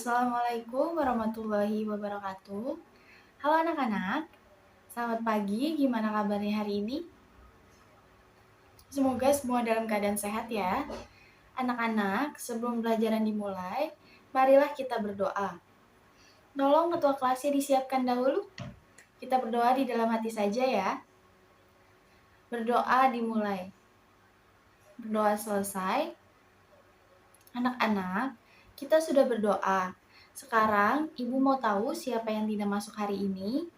Assalamualaikum warahmatullahi wabarakatuh. Halo anak-anak, selamat pagi. Gimana kabarnya hari ini? Semoga semua dalam keadaan sehat ya. Anak-anak, sebelum pelajaran dimulai, marilah kita berdoa. Tolong ketua kelasnya disiapkan dahulu. Kita berdoa di dalam hati saja ya. Berdoa dimulai. Berdoa selesai. Anak-anak, kita sudah berdoa. Sekarang, Ibu mau tahu siapa yang tidak masuk hari ini?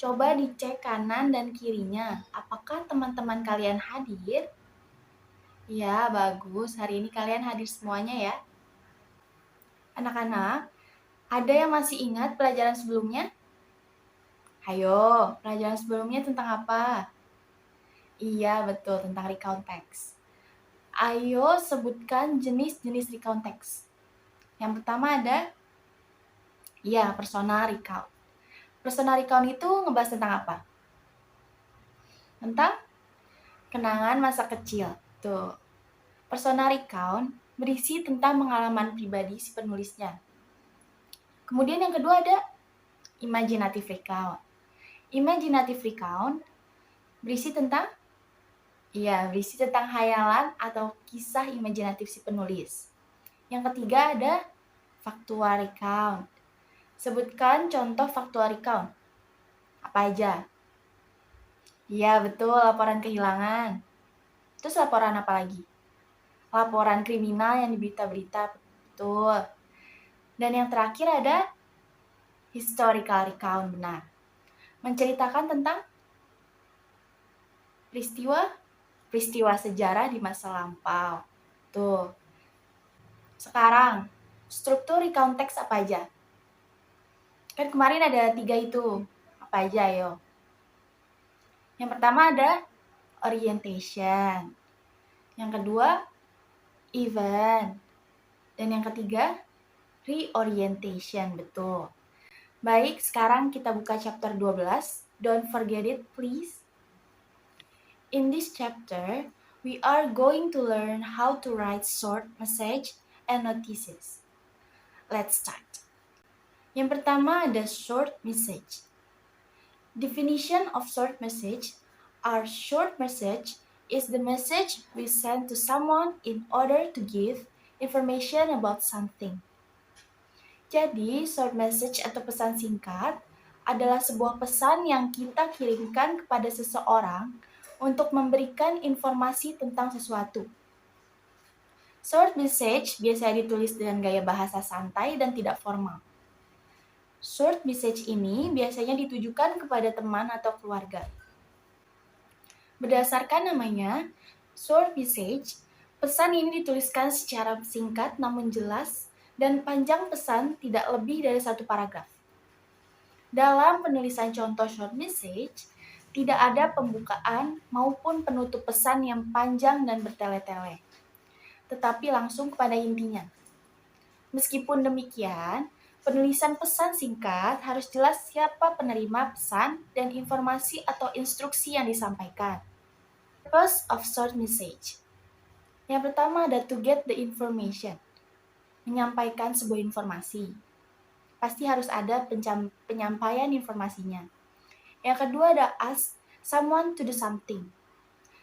Coba dicek kanan dan kirinya. Apakah teman-teman kalian hadir? Ya, bagus. Hari ini kalian hadir semuanya ya. Anak-anak, ada yang masih ingat pelajaran sebelumnya? Ayo, pelajaran sebelumnya tentang apa? Iya, betul, tentang recount text. Ayo sebutkan jenis-jenis recount text. Yang pertama ada, ya, personal recount. Personal recount itu ngebahas tentang apa? Tentang kenangan masa kecil. Tuh. Personal recount berisi tentang pengalaman pribadi si penulisnya. Kemudian yang kedua ada imaginative recount. Imaginative recount berisi tentang hayalan atau kisah imajinatif si penulis. Yang ketiga ada factual recount. Sebutkan contoh factual recount. Apa aja? Iya, betul, laporan kehilangan. Terus laporan apa lagi? Laporan kriminal yang di berita-berita. Betul. Dan yang terakhir ada historical recount, benar. Menceritakan tentang peristiwa sejarah di masa lampau. Tuh. Sekarang, struktur recount text apa aja? Kan kemarin ada 3 itu. Apa aja, ayo? Yang pertama ada orientation. Yang kedua, event. Dan yang ketiga, reorientation. Betul. Baik, sekarang kita buka chapter 12. Don't forget it, please. In this chapter, we are going to learn how to write short message and notices. Let's start. Yang pertama ada short message. Definition of short message. Our short message is the message we send to someone in order to give information about something. Jadi, short message atau pesan singkat adalah sebuah pesan yang kita kirimkan kepada seseorang untuk memberikan informasi tentang sesuatu. Short message biasanya ditulis dengan gaya bahasa santai dan tidak formal. Short message ini biasanya ditujukan kepada teman atau keluarga. Berdasarkan namanya, short message, pesan ini dituliskan secara singkat namun jelas dan panjang pesan tidak lebih dari 1 paragraf. Dalam penulisan contoh short message, tidak ada pembukaan maupun penutup pesan yang panjang dan bertele-tele, tetapi langsung kepada intinya. Meskipun demikian, penulisan pesan singkat harus jelas siapa penerima pesan dan informasi atau instruksi yang disampaikan. Purpose of short message. Yang pertama ada to get the information. Menyampaikan sebuah informasi. Pasti harus ada penyampaian informasinya. Yang kedua ada ask someone to do something.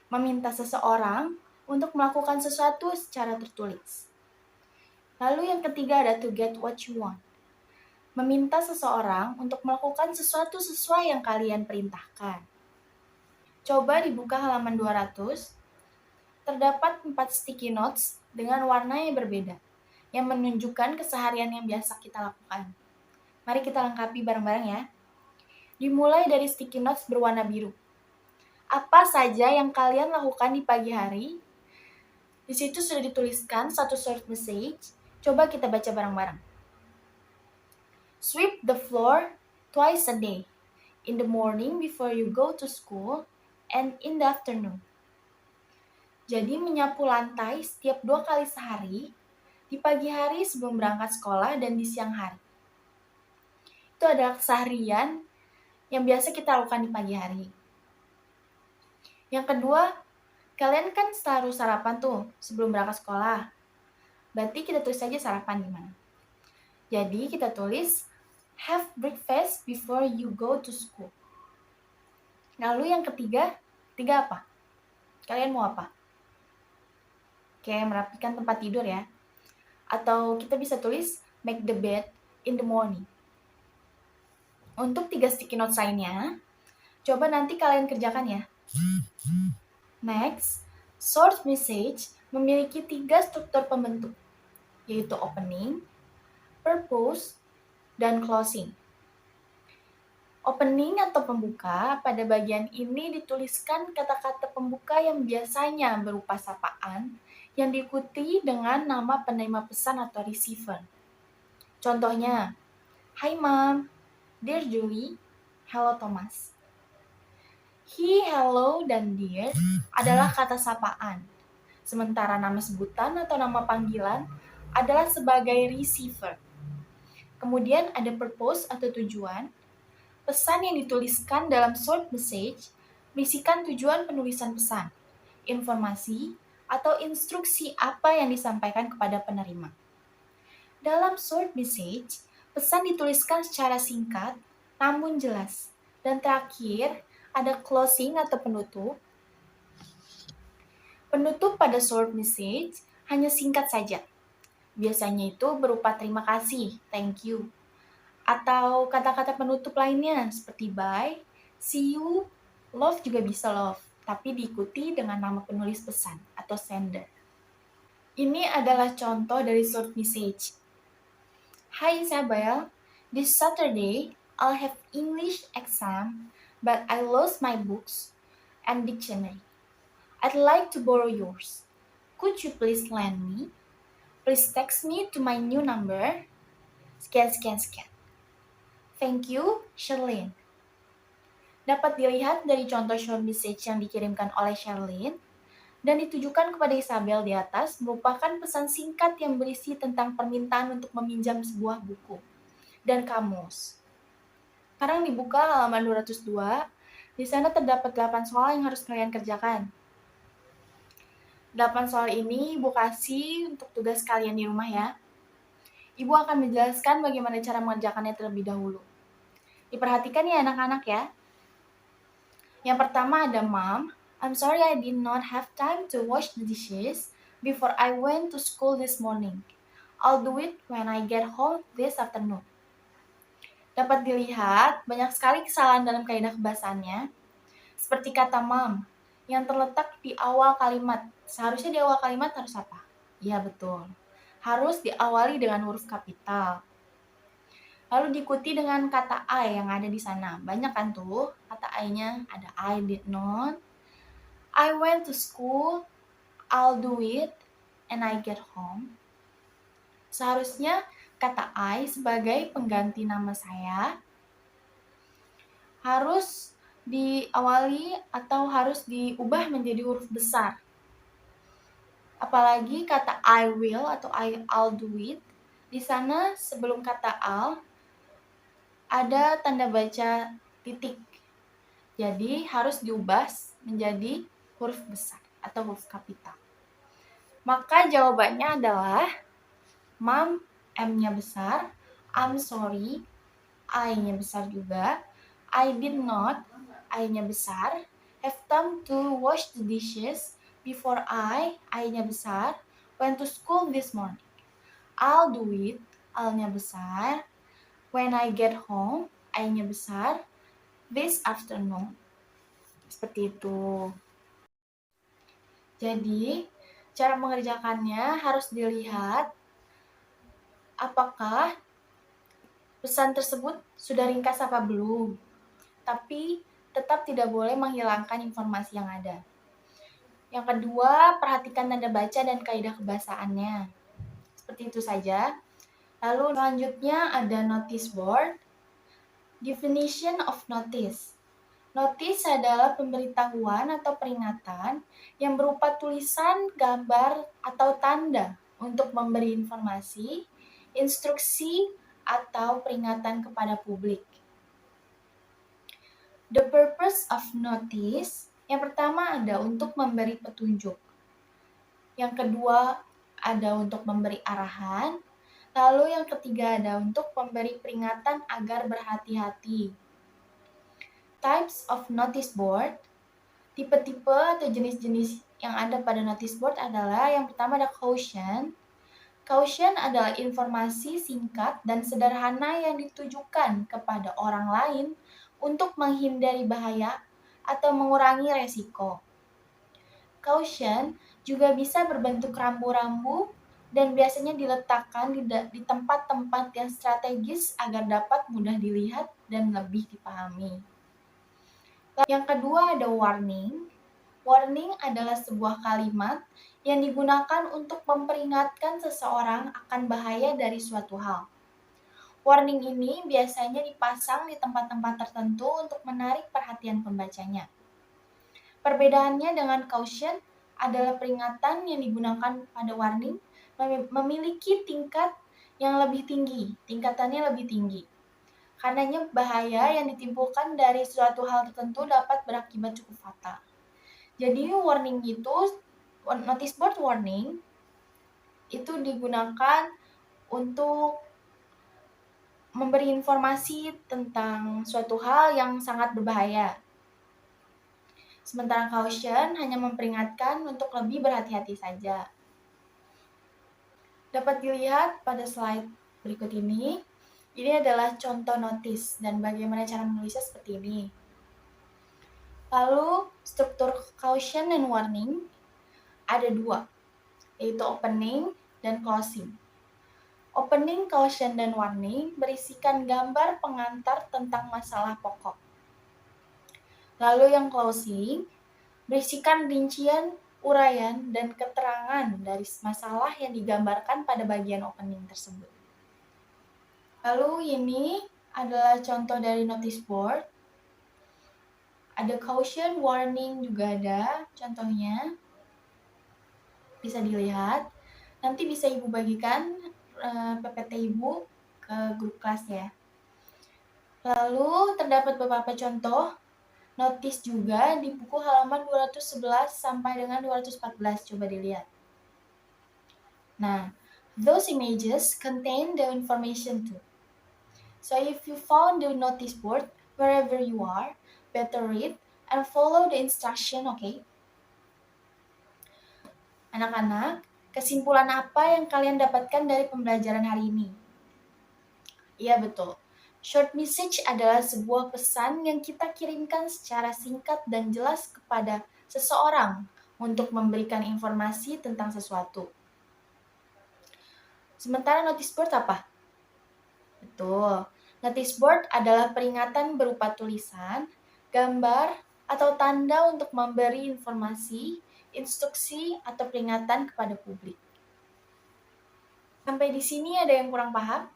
Meminta seseorang untuk melakukan sesuatu secara tertulis. Lalu yang ketiga ada to get what you want. Meminta seseorang untuk melakukan sesuatu sesuai yang kalian perintahkan. Coba dibuka halaman 200. Terdapat 4 sticky notes dengan warna yang berbeda, yang menunjukkan keseharian yang biasa kita lakukan. Mari kita lengkapi bareng-bareng ya. Dimulai dari sticky notes berwarna biru. Apa saja yang kalian lakukan di pagi hari? Di situ sudah dituliskan satu short message. Coba kita baca bareng-bareng. Sweep the floor twice a day. In the morning before you go to school and in the afternoon. Jadi menyapu lantai setiap 2 kali sehari, di pagi hari sebelum berangkat sekolah dan di siang hari. Itu adalah keseharian yang biasa kita lakukan di pagi hari. Yang kedua, kalian kan selalu sarapan tuh sebelum berangkat sekolah. Berarti kita tulis saja sarapan gimana. Jadi kita tulis have breakfast before you go to school. Lalu yang ketiga apa? Kalian mau apa? Oke, merapikan tempat tidur ya. Atau kita bisa tulis make the bed in the morning. Untuk 3 sticky notes lainnya, coba nanti kalian kerjakan ya. Next, short message memiliki 3 struktur pembentuk, yaitu opening, purpose, dan closing. Opening atau pembuka, pada bagian ini dituliskan kata-kata pembuka yang biasanya berupa sapaan yang diikuti dengan nama penerima pesan atau receiver. Contohnya, Hi Mom, Dear Julie, Hello Thomas. He, hello, dan dear adalah kata sapaan. Sementara nama sebutan atau nama panggilan adalah sebagai receiver. Kemudian ada purpose atau tujuan. Pesan yang dituliskan dalam short message berisikan tujuan penulisan pesan, informasi, atau instruksi apa yang disampaikan kepada penerima. Dalam short message, pesan dituliskan secara singkat namun jelas. Dan terakhir, ada closing atau penutup. Penutup pada short message hanya singkat saja. Biasanya itu berupa terima kasih, thank you, atau kata-kata penutup lainnya seperti bye, see you, love juga bisa love, tapi diikuti dengan nama penulis pesan atau sender. Ini adalah contoh dari short message. Hi Isabel, this Saturday I'll have English exam, but I lost my books and dictionary. I'd like to borrow yours. Could you please lend me? Please text me to my new number. Sekian. Thank you, Sherlyn. Dapat dilihat dari contoh short message yang dikirimkan oleh Sherlyn dan ditujukan kepada Isabel di atas merupakan pesan singkat yang berisi tentang permintaan untuk meminjam sebuah buku dan kamus. Sekarang dibuka halaman 202. Di sana terdapat 8 soal yang harus kalian kerjakan. 8 soal ini Ibu kasih untuk tugas kalian di rumah ya. Ibu akan menjelaskan bagaimana cara mengerjakannya terlebih dahulu. Diperhatikan ya anak-anak ya. Yang pertama ada Mom, I'm sorry I did not have time to wash the dishes before I went to school this morning. I'll do it when I get home this afternoon. Dapat dilihat banyak sekali kesalahan dalam kaidah kebahasaannya. Seperti kata Mom yang terletak di awal kalimat. Seharusnya di awal kalimat harus apa? Iya betul. Harus diawali dengan huruf kapital. Lalu diikuti dengan kata I yang ada di sana. Banyak kan tuh kata I-nya. Ada I did not, I went to school, I'll do it, and I get home. Seharusnya kata I sebagai pengganti nama saya harus diawali atau harus diubah menjadi huruf besar. Apalagi kata I will atau I'll do it, di sana sebelum kata I'll ada tanda baca titik. Jadi harus diubah menjadi huruf besar atau huruf kapital. Maka jawabannya adalah Mom, M-nya besar, I'm sorry, I-nya besar juga, I did not, I-nya besar, have time to wash the dishes before I-nya besar, went to school this morning. I'll do it, L-nya besar, when I get home, I-nya besar, this afternoon. Seperti itu. Jadi, cara mengerjakannya harus dilihat apakah pesan tersebut sudah ringkas apa belum. Tapi tetap tidak boleh menghilangkan informasi yang ada. Yang kedua, perhatikan tanda baca dan kaidah kebahasaannya. Seperti itu saja. Lalu selanjutnya ada notice board. Definition of notice. Notice adalah pemberitahuan atau peringatan yang berupa tulisan, gambar, atau tanda untuk memberi informasi, instruksi, atau peringatan kepada publik. The purpose of notice, yang pertama ada untuk memberi petunjuk. Yang kedua ada untuk memberi arahan. Lalu yang ketiga ada untuk memberi peringatan agar berhati-hati. Types of notice board. Tipe-tipe atau jenis-jenis yang ada pada notice board adalah yang pertama ada caution. Caution adalah informasi singkat dan sederhana yang ditujukan kepada orang lain untuk menghindari bahaya atau mengurangi resiko. Caution juga bisa berbentuk rambu-rambu dan biasanya diletakkan di tempat-tempat yang strategis agar dapat mudah dilihat dan lebih dipahami. Yang kedua ada warning. Warning adalah sebuah kalimat yang digunakan untuk memperingatkan seseorang akan bahaya dari suatu hal. Warning ini biasanya dipasang di tempat-tempat tertentu untuk menarik perhatian pembacanya. Perbedaannya dengan caution adalah peringatan yang digunakan pada warning memiliki tingkat yang lebih tinggi, tingkatannya lebih tinggi. Karenanya bahaya yang ditimbulkan dari suatu hal tertentu dapat berakibat cukup fatal. Jadi warning itu, notice board warning itu digunakan untuk memberi informasi tentang suatu hal yang sangat berbahaya. Sementara caution hanya memperingatkan untuk lebih berhati-hati saja. Dapat dilihat pada slide berikut ini. Ini adalah contoh notice dan bagaimana cara menulisnya seperti ini. Lalu struktur caution dan warning ada dua, yaitu opening dan closing. Opening, caution, dan warning berisikan gambar pengantar tentang masalah pokok. Lalu yang closing berisikan rincian, uraian, dan keterangan dari masalah yang digambarkan pada bagian opening tersebut. Lalu ini adalah contoh dari notice board. Ada caution, warning juga ada contohnya. Bisa dilihat. Nanti bisa Ibu bagikan PPT Ibu ke grup kelas ya. Lalu terdapat beberapa contoh notice juga di buku halaman 211 sampai dengan 214. Coba dilihat. Nah, those images contain the information too. So if you found the notice board wherever you are, better read and follow the instruction, okay? Anak-anak, kesimpulan apa yang kalian dapatkan dari pembelajaran hari ini? Iya betul. Short message adalah sebuah pesan yang kita kirimkan secara singkat dan jelas kepada seseorang untuk memberikan informasi tentang sesuatu. Sementara notice board apa? Betul. Notice board adalah peringatan berupa tulisan, gambar, atau tanda untuk memberi informasi, instruksi, atau peringatan kepada publik. Sampai di sini ada yang kurang paham?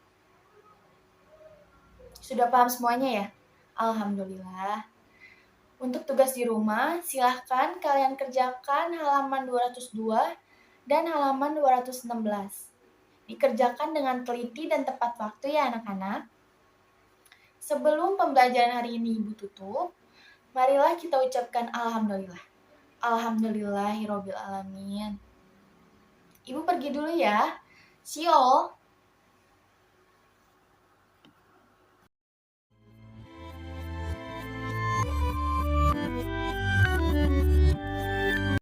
Sudah paham semuanya ya? Alhamdulillah. Untuk tugas di rumah, silahkan kalian kerjakan halaman 202 dan halaman 216. Dikerjakan dengan teliti dan tepat waktu ya anak-anak. Sebelum pembelajaran hari ini Ibu tutup, marilah kita ucapkan Alhamdulillah. Alhamdulillahirobbilalamin. Ibu pergi dulu ya. See you all.